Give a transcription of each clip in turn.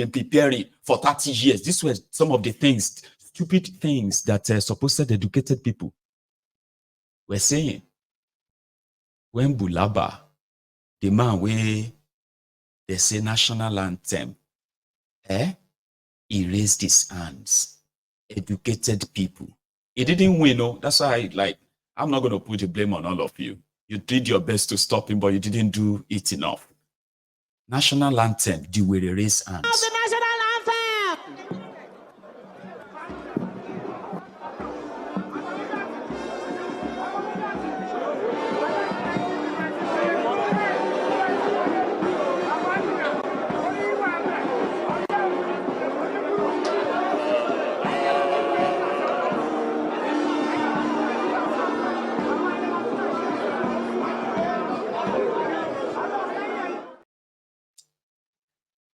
been preparing for 30 years. These were some of the things, stupid things that supposed educated people were saying. When Bulaba, the man where they say national anthem, he raised his hands, educated people. He didn't win, no. That's why I'm not going to put the blame on all of you. You did your best to stop him, but you didn't do it enough. National anthem, the way they raise hands. The national anthem!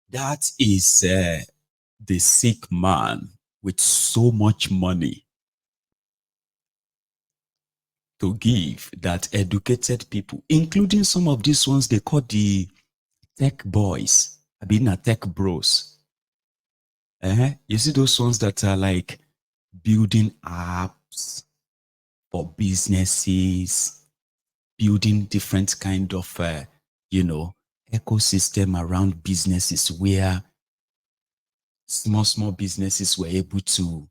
That is the sick man with so much money to give that educated people, including some of these ones they call the tech boys, I mean tech bros. You see those ones that are like building apps for businesses, building different kind of, ecosystem around businesses where small businesses were able to,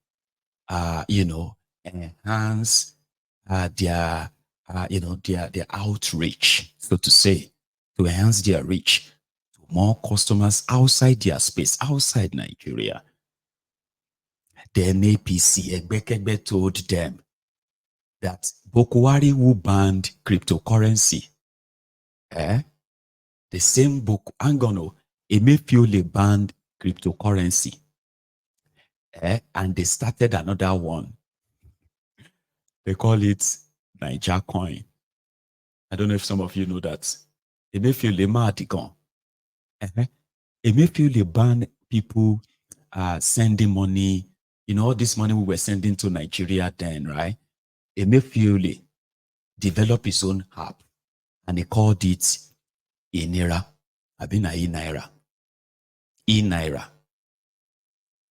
enhance their outreach, so to say, to enhance their reach to more customers outside their space, outside Nigeria. Then APC, Egbekegbe, told them that Bokwari who banned cryptocurrency, the same book, Angono, Emefiole banned cryptocurrency, and they started another one. They call it Niger coin. I don't know if some of you know that. Emefiole Madigan. Emefiole banned people sending money. All this money we were sending to Nigeria then, right? Emefiole developed his own app and he called it Naira. Naira. Naira.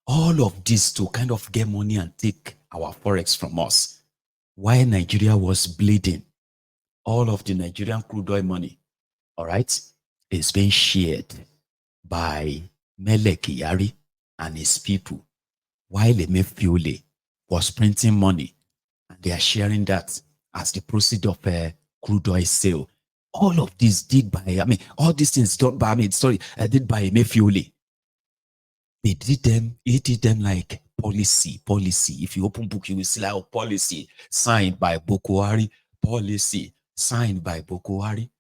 All of this to kind of get money and take our forex from us. While Nigeria was bleeding, all of the Nigerian crude oil money, all right, is being shared by Mele Kyari and his people, while Emefiole was printing money, and they are sharing that as the proceeds of a crude oil sale. All of this did by, all these things done by, did by Emefiole. He did them like policy. If you open book, you will see like policy signed by Bokwari, policy signed by Bokwari.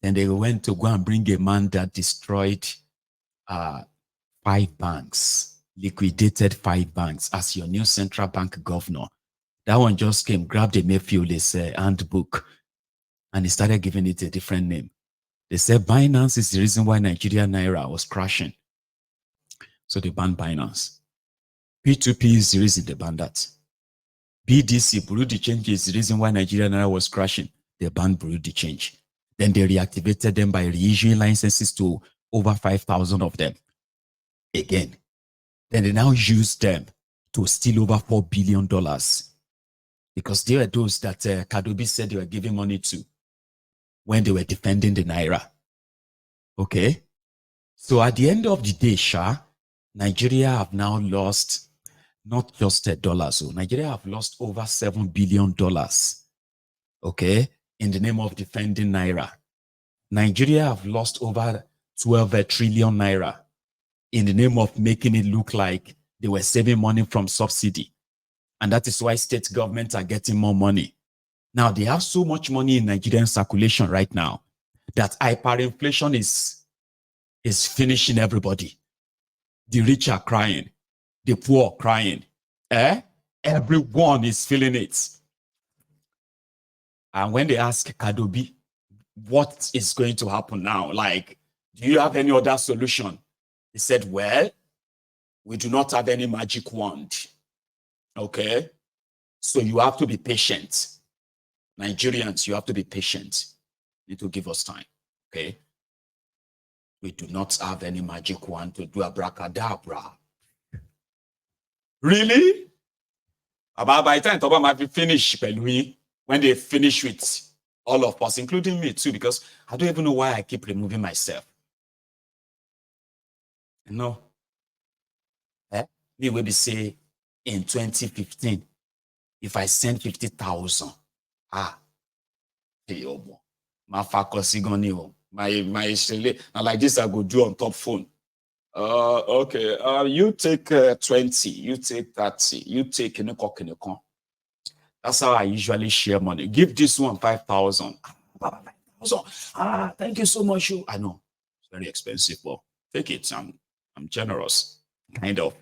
Then they went to go and bring a man that destroyed 5 banks, liquidated 5 banks as your new central bank governor. That one just came, grabbed Emefiole's handbook, and he started giving it a different name. They said Binance is the reason why Nigeria Naira was crashing. So they banned Binance. P2P is the reason they banned that. BDC, Bureau de Change, is the reason why Nigeria Naira was crashing. They banned Bureau de Change. Then they reactivated them by reissuing licenses to over 5,000 of them. Again. Then they now use them to steal over $4 billion. Because they were those that Kadobi said they were giving money to when they were defending the Naira. Okay? So at the end of the day, Nigeria have now lost not just $1. So Nigeria have lost over $7 billion. Okay? In the name of defending Naira. Nigeria have lost over 12 trillion Naira in the name of making it look like they were saving money from subsidy. And that is why state governments are getting more money. Now, they have so much money in Nigerian circulation right now that hyperinflation is finishing everybody. The rich are crying. The poor are crying. Everyone is feeling it. And when they ask Kadobi, what is going to happen now? Like, do you have any other solution? He said, well, we do not have any magic wand. Okay? So you have to be patient. Nigerians, you have to be patient. You need to give us time. Okay? We do not have any magic wand to do abracadabra. Really? About by the time Toba might be finished, when they finish with all of us, including me too, because I don't even know why I keep removing myself. No. Me will be say in 2015, if I send 50,000, my faculty gone my now like this I go do on top phone. Okay. You take 20, you take 30, you take kineko. That's how I usually share money. Give this one 5,000. 5,000. Thank you so much. I know it's very expensive, but take it. I'm generous, kind of.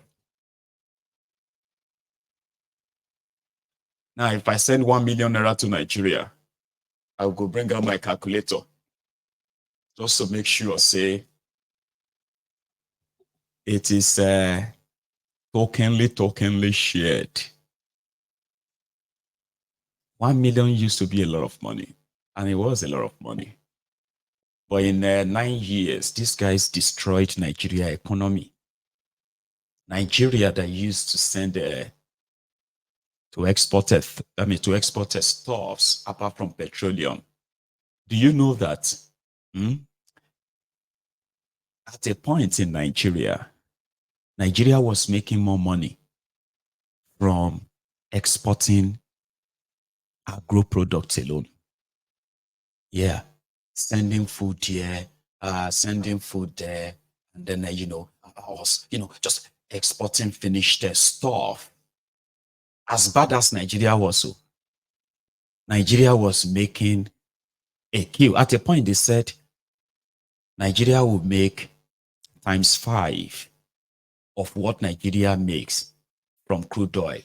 Now, if I send 1 million naira to Nigeria, I'll go bring out my calculator just to make sure, say, it is tokenly shared. 1 million used to be a lot of money, and it was a lot of money. But in 9 years, these guys destroyed Nigeria economy. Nigeria that used to send to export stuffs apart from petroleum. Do you know that at a point in Nigeria was making more money from exporting agro products alone? Yeah, sending food here, sending food there, and then just exporting finished stuff. As bad as Nigeria was, so Nigeria was making a kill. At a point, they said Nigeria will make ×5 of what Nigeria makes from crude oil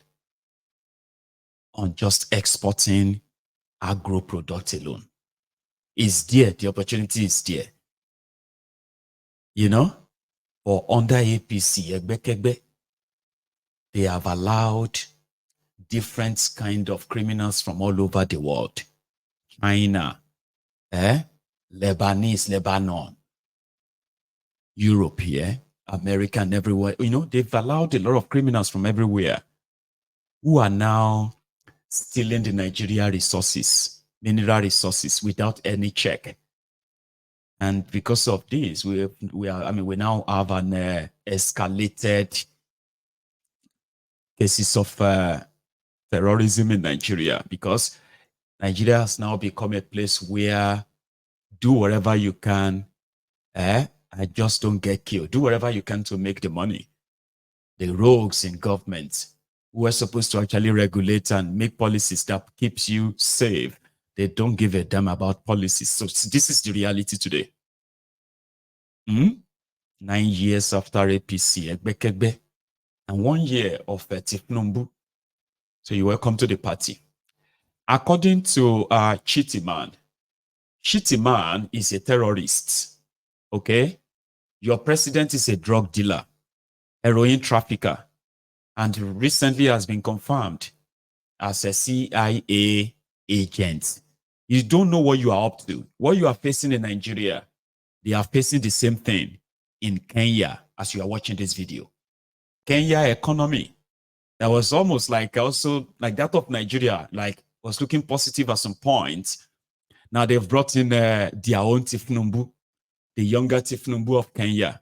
on just exporting agro products alone. Is there, the opportunity is there. Or under APC, they have allowed different kind of criminals from all over the world. China, Lebanon, Europe here, America, and everywhere. They've allowed a lot of criminals from everywhere who are now stealing the Nigeria resources, mineral resources, without any check. And because of this, we now have an escalated cases of terrorism in Nigeria, because Nigeria has now become a place where do whatever you can, I just don't get killed. Do whatever you can to make the money. The rogues in government who are supposed to actually regulate and make policies that keeps you safe, they don't give a damn about policies. So this is the reality today. 9 years after APC, and 1 year of Tifnumbu. So you're welcome to the party. According to Chittiman is a terrorist. Okay? Your president is a drug dealer, heroin trafficker, and recently has been confirmed as a CIA agent. You don't know what you are up to. What you are facing in Nigeria, they are facing the same thing in Kenya as you are watching this video. Kenya economy, that was almost like also like that of Nigeria, like was looking positive at some point. Now they've brought in their own Tifnumbu, the younger Tifnumbu of Kenya.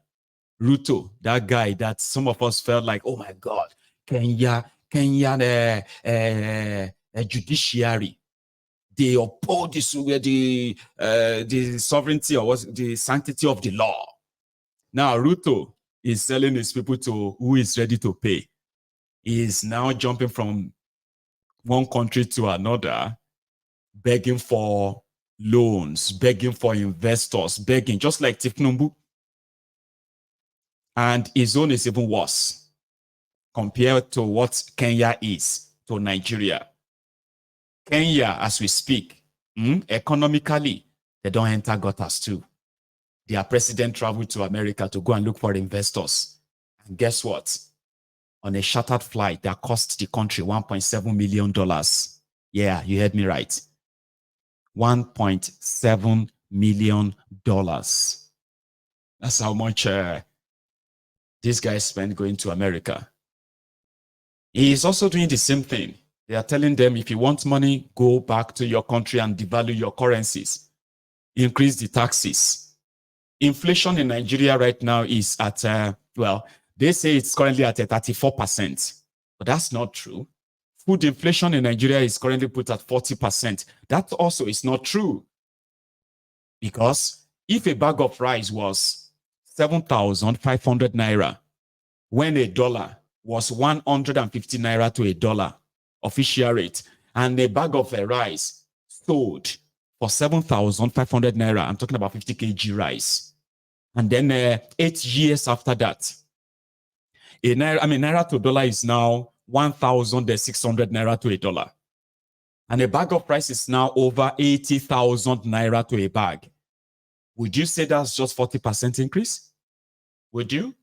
Ruto, that guy that some of us felt like, oh my God, Kenyan judiciary, they uphold the sovereignty or the sanctity of the law. Now Ruto is selling his people to who is ready to pay. He is now jumping from one country to another, begging for loans, begging for investors, begging, just like Tifnumbu. And his own is even worse compared to what Kenya is to Nigeria. Kenya, as we speak, economically, they don't enter gutters too. Their president traveled to America to go and look for investors. And guess what? On a chartered flight that cost the country $1.7 million. Yeah, you heard me right. $1.7 million. That's how much these guys spend going to America. He is also doing the same thing. They are telling them, if you want money, go back to your country and devalue your currencies, increase the taxes. Inflation in Nigeria right now is at, well, they say it's currently at 34%, but that's not true. Food inflation in Nigeria is currently put at 40%. That also is not true. Because if a bag of rice was 7,500 naira, when a dollar was 150 naira to a dollar, official rate, and a bag of rice sold for 7,500 naira, I'm talking about 50 kg rice. And then 8 years after that, naira to dollar is now 1,600 naira to a dollar. And a bag of rice is now over 80,000 naira to a bag. Would you say that's just 40% increase? Would you?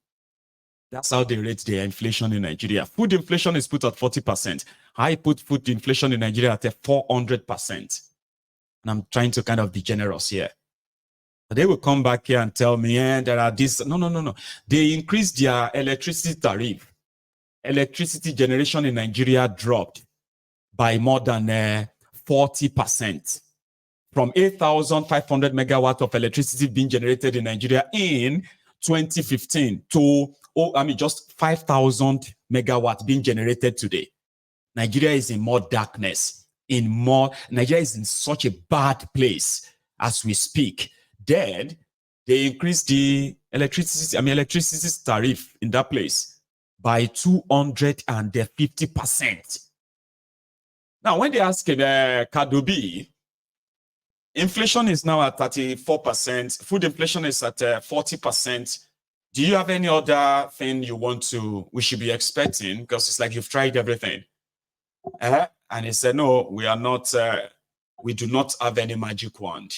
That's how they rate the inflation in Nigeria. Food inflation is put at 40%. I put food inflation in Nigeria at 400%. And I'm trying to kind of be generous here. But they will come back here and tell me, there are this. No. They increased their electricity tariff. Electricity generation in Nigeria dropped by more than 40%. From 8,500 megawatts of electricity being generated in Nigeria in 2015 to, just 5,000 megawatts being generated today. Nigeria is in more darkness. Nigeria is in such a bad place as we speak. Then they increased the electricity tariff in that place by 250%. Now, when they ask Kadobi, inflation is now at 34%. Food inflation is at 40%. Do you have any other thing we should be expecting? Because it's like you've tried everything. And he said, no, we do not have any magic wand.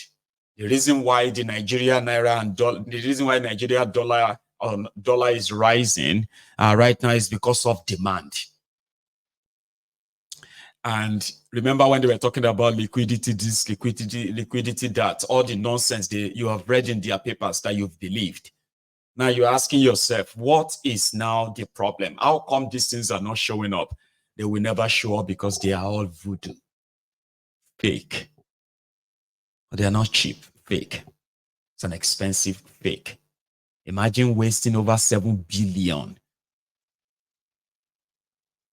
The reason why the Nigeria Naira and the reason why Nigeria dollar is rising right now is because of demand. And remember when they were talking about liquidity this, liquidity that, all the nonsense you have read in their papers that you've believed. Now you're asking yourself, what is now the problem? How come these things are not showing up? They will never show up because they are all voodoo. Fake. But they are not cheap. Fake. It's an expensive fake. Imagine wasting over 7 billion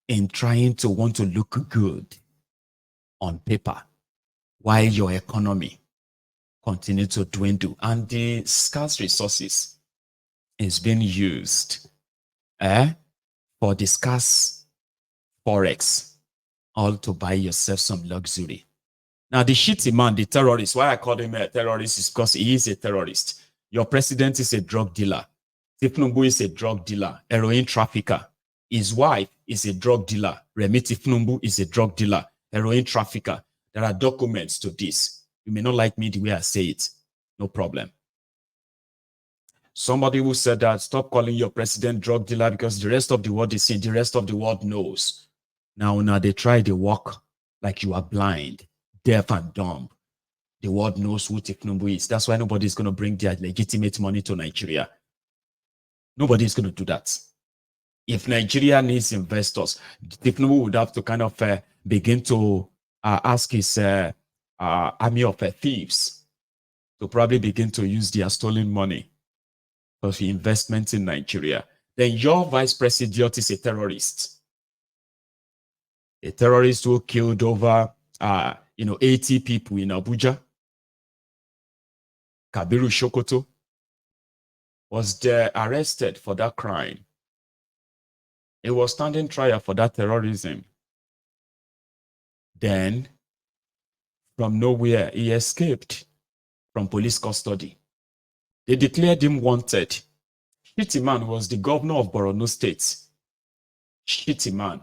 in trying to want to look good on paper while your economy continues to dwindle and the scarce resources is being used for the scarce forex, all to buy yourself some luxury. Now, the shitty man, the terrorist, why I call him a terrorist is because he is a terrorist. Your president is a drug dealer. Tifnumbu is a drug dealer, heroin trafficker. His wife is a drug dealer. Remi Tifnumbu is a drug dealer, heroin trafficker. There are documents to this. You may not like me the way I say it. No problem. Somebody who said that, stop calling your president drug dealer because the rest of the world is seeing, the rest of the world knows. Now they try to walk like you are blind, deaf and dumb. The world knows who Tifnumbu is. That's why nobody is going to bring their legitimate money to Nigeria. Nobody is going to do that. If Nigeria needs investors, Tifnumbu would have to kind of begin to ask his army of thieves to probably begin to use their stolen money for the investment in Nigeria. Then your vice president is a terrorist. A terrorist who killed over 80 people in Abuja. Kabiru Shokoto was there arrested for that crime. He was standing trial for that terrorism. Then, from nowhere, he escaped from police custody. They declared him wanted. Shitty man was the governor of Borno State. Shitty man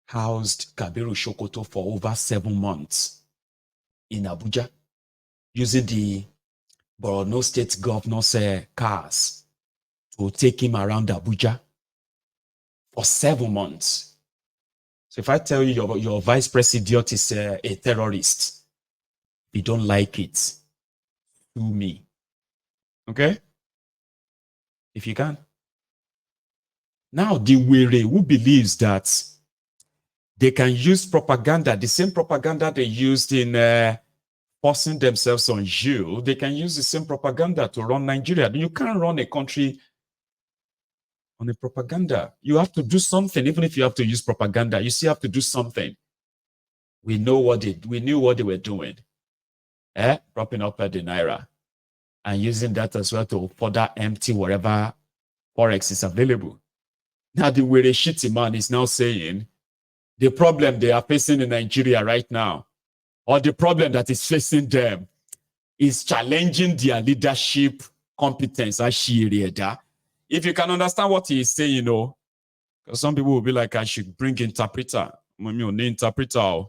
housed Kabiru Shokoto for over 7 months in Abuja, using the Borno State governor's cars to take him around Abuja for 7 months. So if I tell you your vice president is a terrorist, if you don't like it, sue me. Okay? If you can. Now, the were who believes that they can use propaganda, the same propaganda they used in forcing themselves on you, they can use the same propaganda to run Nigeria. You can't run a country on a propaganda. You have to do something, even if you have to use propaganda. You still have to do something. We knew what they were doing. Propping up the Naira and using that as well to further empty wherever forex is available. Now the way shitty man is now saying the problem they are facing in Nigeria right now, or the problem that is facing them, is challenging their leadership competence. If you can understand what he is saying, because some people will be like, I should bring interpreter. Interpreter.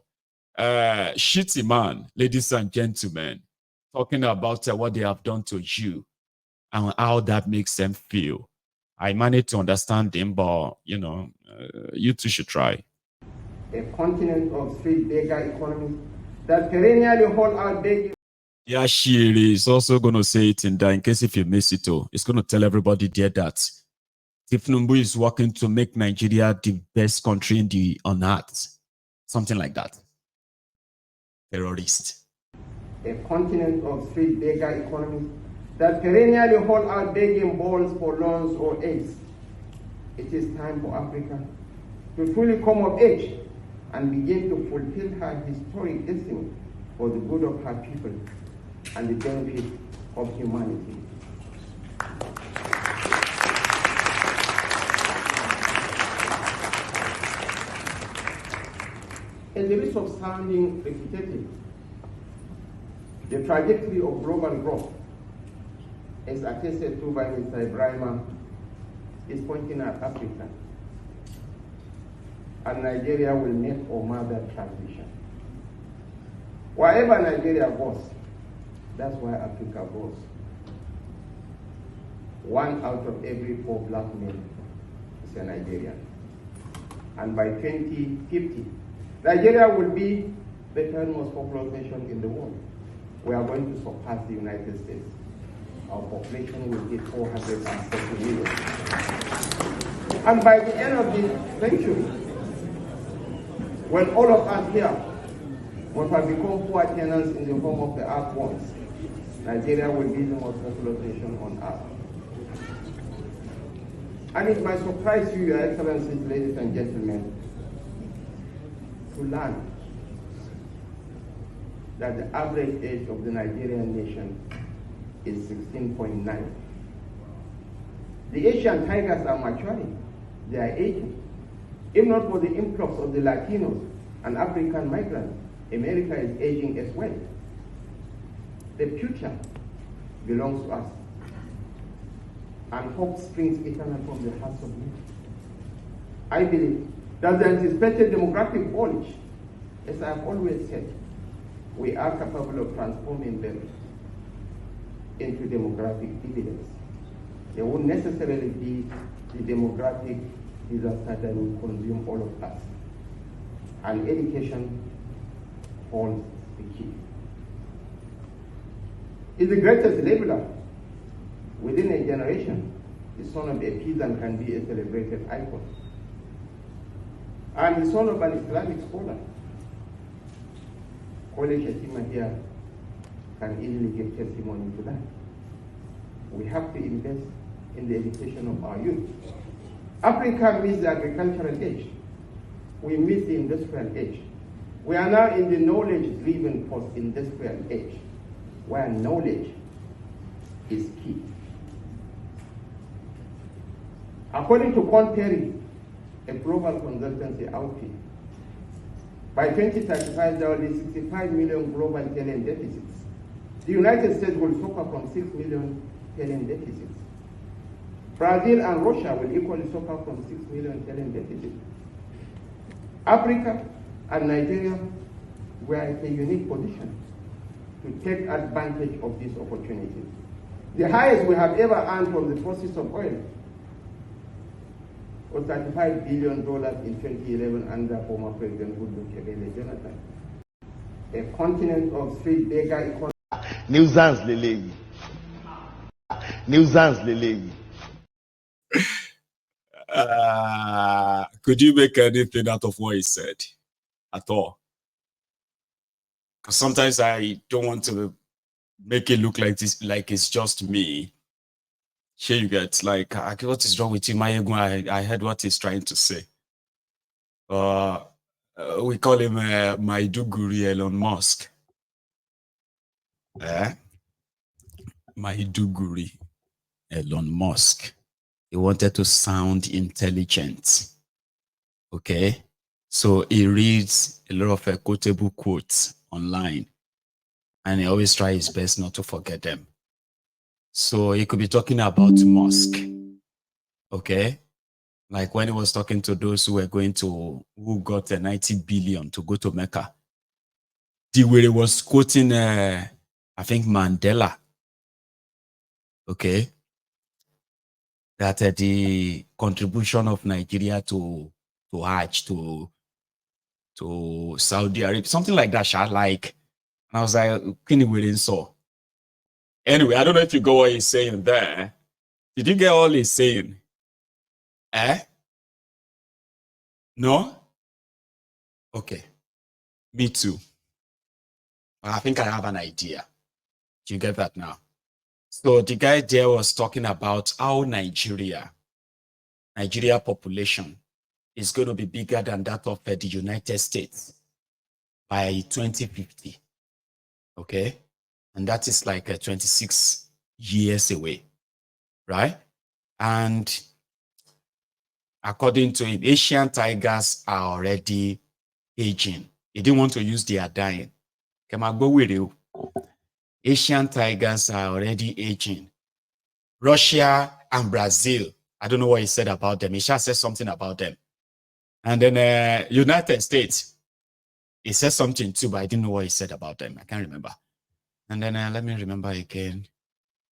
Shitty man, ladies and gentlemen, talking about what they have done to you and how that makes them feel. I managed to understand him, but you two should try. A continent of street beggar economies that perennially hold out begging. Yeah, she is also going to say it in there in case if you miss it. It's going to tell everybody there that Tifnumbu is working to make Nigeria the best country on earth. Something like that. Terrorist. A continent of street beggar economies that perennially hold out begging balls for loans or aids. It is time for Africa to fully come of age and begin to fulfill her historic destiny for the good of her people and the benefit of humanity. At the risk of sounding repetitive, the trajectory of global growth, as attested to by Mr. Ibrahima, is pointing at Africa. And Nigeria will make or mar that transition. Wherever Nigeria goes, that's where Africa goes. 1 out of every 4 black men is a Nigerian. And by 2050, Nigeria will be the 10th most populous nation in the world. We are going to surpass the United States. Our population will hit 440 million. And by the end of this century, when all of us here will have become poor tenants in the home of the earth once, Nigeria will be the most populous nation on earth. And it might surprise you, Your Excellencies, ladies and gentlemen, to learn that the average age of the Nigerian nation is 16.9. The Asian tigers are maturing, they are aging. If not for the influx of the Latinos and African migrants, America is aging as well. The future belongs to us. And hope springs eternal from the hearts of men. I believe that the anticipated demographic bulge, as I have always said, we are capable of transforming them into demographic dividends. There won't necessarily be the demographic disaster that will consume all of us. And education holds the key. It's the greatest leveler. Within a generation, the son of a peasant can be a celebrated icon. And the son of an Islamic scholar, College Shatima here, can easily give testimony to that. We have to invest in the education of our youth. Africa missed the agricultural age. We missed the industrial age. We are now in the knowledge-driven post-industrial age, where knowledge is key. According to Korn Ferry, a global consultancy outfit, by 2035 there will be 65 million global talent deficits. The United States will suffer from 6 million talent deficits. Brazil and Russia will equally suffer from 6 million talent deficits. Africa and Nigeria were in a unique position to take advantage of this opportunity. The highest we have ever earned from the proceeds of oil was $35 billion in 2011 under former President Goodluck Ebele Jonathan. A continent of street beggar economy. Nuisance lele. nuisance lele. Could you make anything out of what he said at all? Because sometimes I don't want to make it look like this, like it's just me. Here you get like, what is wrong with you, Mayegun? I heard what he's trying to say. We call him Maiduguri Elon Musk. Maiduguri Elon Musk. He wanted to sound intelligent. Okay. So he reads a lot of quotable quotes online, and he always tries his best not to forget them. So he could be talking about Musk. Okay. Like when he was talking to those who got 90 billion to go to Mecca. The way he was quoting, I think Mandela. Okay. That the contribution of Nigeria to Hajj, to Saudi Arabia, something like that, like, and I was like, anyway, I don't know if you got what he's saying there. Did you get all he's saying? No? Okay. Me too. I think I have an idea. Do you get that now? So the guy there was talking about how Nigeria population is going to be bigger than that of the United States by 2050. Okay? And that is like 26 years away, right? And according to him, Asian tigers are already aging. He didn't want to use they are dying. Come on, go with you. Asian tigers are already aging. Russia and Brazil, I don't know what he said about them. He just said something about them. And then United States, he said something too, but I didn't know what he said about them. I can't remember. And then let me remember again.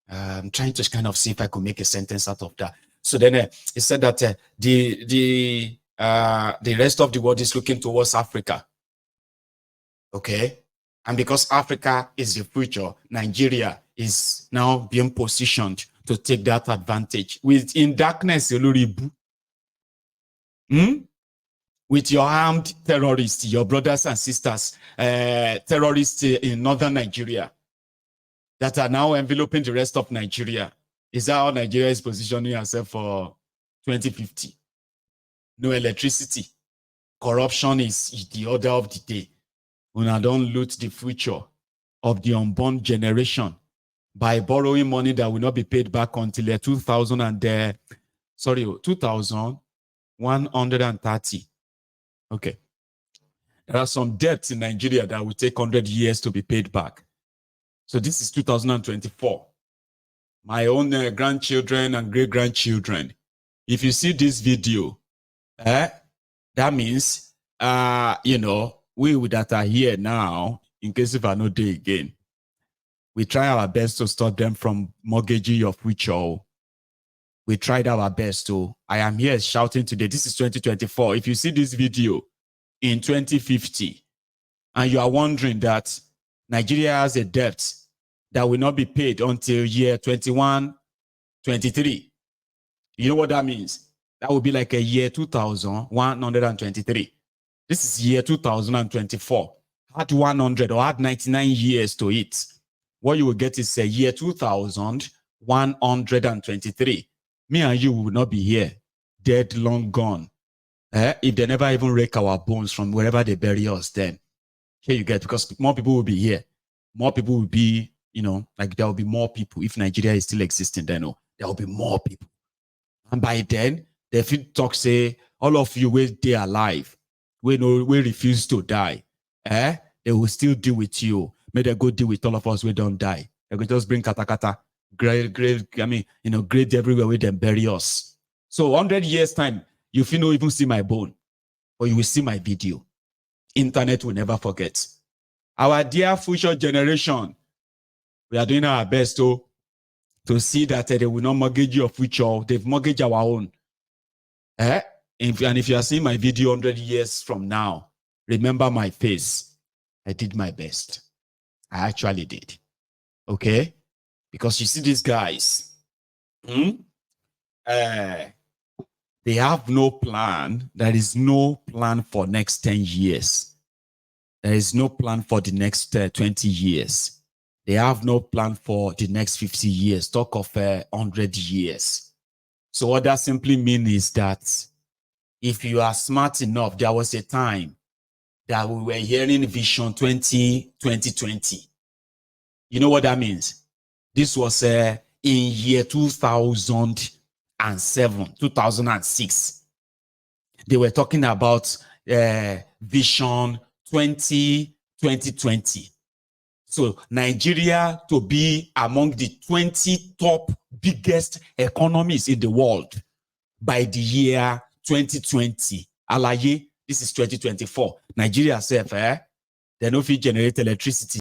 I'm trying to kind of see if I could make a sentence out of that. So then he said that the rest of the world is looking towards Africa. Okay. And because Africa is the future, Nigeria is now being positioned to take that advantage. In darkness, with your armed terrorists, your brothers and sisters, terrorists in northern Nigeria that are now enveloping the rest of Nigeria. Is that how Nigeria is positioning herself for 2050? No electricity. Corruption is the order of the day. When I don't loot the future of the unborn generation by borrowing money that will not be paid back until 2130. Okay. There are some debts in Nigeria that will take 100 years to be paid back. So this is 2024. My own grandchildren and great-grandchildren. If you see this video, that means, we that are here now, in case if I no day again, we try our best to stop them from mortgaging your future. We tried our best to. I am here shouting today. This is 2024. If you see this video in 2050, and you are wondering that Nigeria has a debt that will not be paid until year 2123, you know what that means? That would be like a year 2123. This is year 2024. Add 100 or add 99 years to it. What you will get is a year 2123. Me and you will not be here, dead, long gone. If they never even rake our bones from wherever they bury us, then here you get, because more people will be here. More people will be, like there will be more people. If Nigeria is still existing, then there will be more people. And by then, they feel talk say, all of you will stay alive. We refuse to die. They will still deal with you. May they go deal with all of us. We don't die. They will just bring kata grave everywhere where them bury us. So 100 years time, you feel no even see my bone, or you will see my video. Internet will never forget. Our dear future generation, we are doing our best to see that they will not mortgage your future. They've mortgaged our own. And if you are seeing my video 100 years from now, remember my face. I did my best. I actually did. Okay? Because you see these guys, They have no plan. There is no plan for next 10 years. There is no plan for the next 20 years. They have no plan for the next 50 years. Talk of 100 years. So what that simply means is that if you are smart enough, there was a time that we were hearing Vision 2020. You know what that means? This was in year 2007, 2006. They were talking about Vision 2020. So Nigeria to be among the 20 top biggest economies in the world by the year 2020. Alaye, this is 2024. Nigeria self, they no fit generate electricity.